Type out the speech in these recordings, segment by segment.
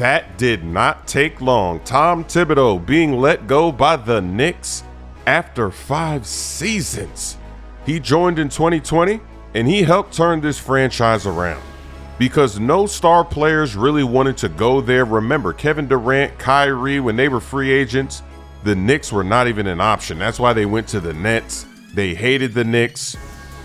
That did not take long. Tom Thibodeau being let go by the Knicks after 5 seasons. He joined in 2020, and he helped turn this franchise around because no star players really wanted to go there. Remember, Kevin Durant, Kyrie, when they were free agents, the Knicks were not even an option. That's why they went to the Nets. They hated the Knicks.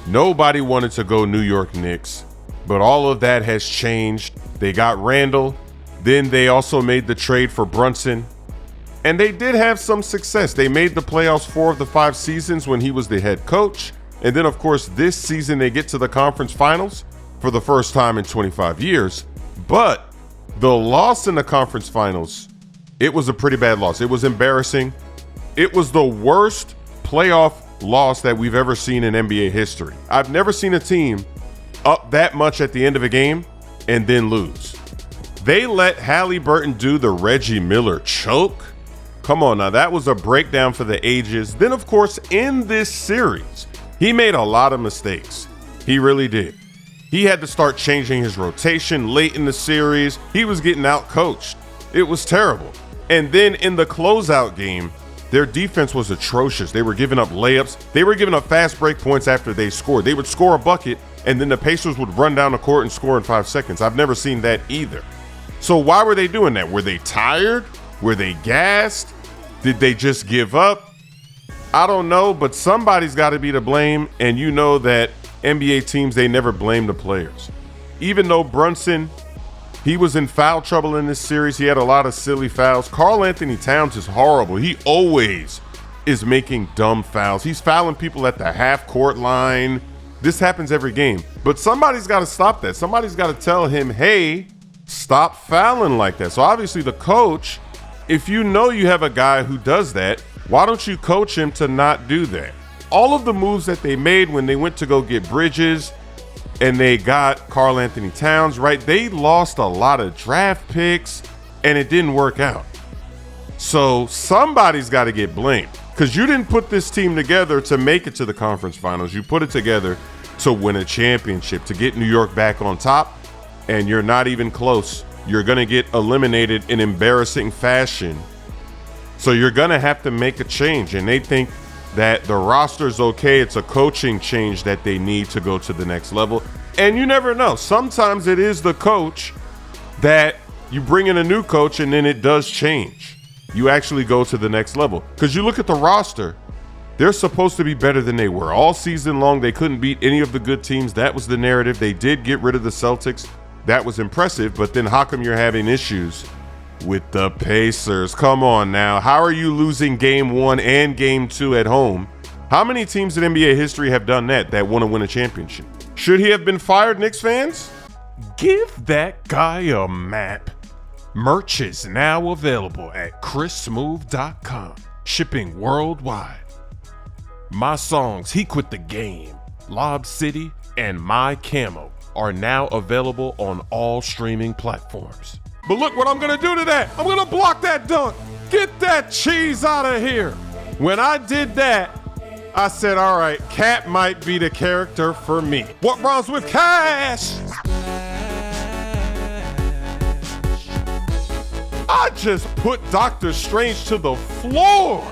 Nobody wanted to go New York Knicks, but all of that has changed. They got Randall. Then they also made the trade for Brunson, and they did have some success. They made the playoffs 4 of the 5 seasons when he was the head coach. And then, of course, this season they get to the conference finals for the first time in 25 years. But the loss in the conference finals, it was a pretty bad loss. It was embarrassing. It was the worst playoff loss that we've ever seen in NBA history. I've never seen a team up that much at the end of a game and then lose. They let Halliburton do the Reggie Miller choke. Come on now, that was a breakdown for the ages. Then, of course, in this series, he made a lot of mistakes. He really did. He had to start changing his rotation late in the series. He was getting out-coached. It was terrible. And then in the closeout game, their defense was atrocious. They were giving up layups. They were giving up fast break points after they scored. They would score a bucket, and then the Pacers would run down the court and score in 5 seconds. I've never seen that either. So why were they doing that? Were they tired? Were they gassed? Did they just give up? I don't know, but somebody's got to be to blame. And you know that NBA teams, they never blame the players. Even though Brunson, he was in foul trouble in this series. He had a lot of silly fouls. Karl Anthony Towns is horrible. He always is making dumb fouls. He's fouling people at the half-court line. This happens every game. But somebody's got to stop that. Somebody's got to tell him, hey, stop fouling like that. So obviously the coach, if you know you have a guy who does that, why don't you coach him to not do that? All of the moves that they made when they went to go get Bridges and they got Karl Anthony Towns, right? They lost a lot of draft picks and it didn't work out. So somebody's got to get blamed because you didn't put this team together to make it to the conference finals. You put it together to win a championship, to get New York back on top. And you're not even close. You're going to get eliminated in embarrassing fashion. So you're going to have to make a change. And they think that the roster's okay. It's a coaching change that they need to go to the next level. And you never know. Sometimes it is the coach that you bring in a new coach and then it does change. You actually go to the next level. Because you look at the roster, they're supposed to be better than they were. All season long, they couldn't beat any of the good teams. That was the narrative. They did get rid of the Celtics. That was impressive, but then how come you're having issues with the Pacers? Come on now. How are you losing game 1 and game 2 at home? How many teams in NBA history have done that want to win a championship? Should he have been fired, Knicks fans? Give that guy a map. Merch is now available at chrissmooth.com, shipping worldwide. My songs, He Quit the Game, Lob City, and My Camo are now available on all streaming platforms. But look what I'm gonna do to that. I'm gonna block that dunk. Get that cheese out of here. When I did that, I said, all right, Cat might be the character for me. What rhymes with cash? I just put Dr. Strange to the floor.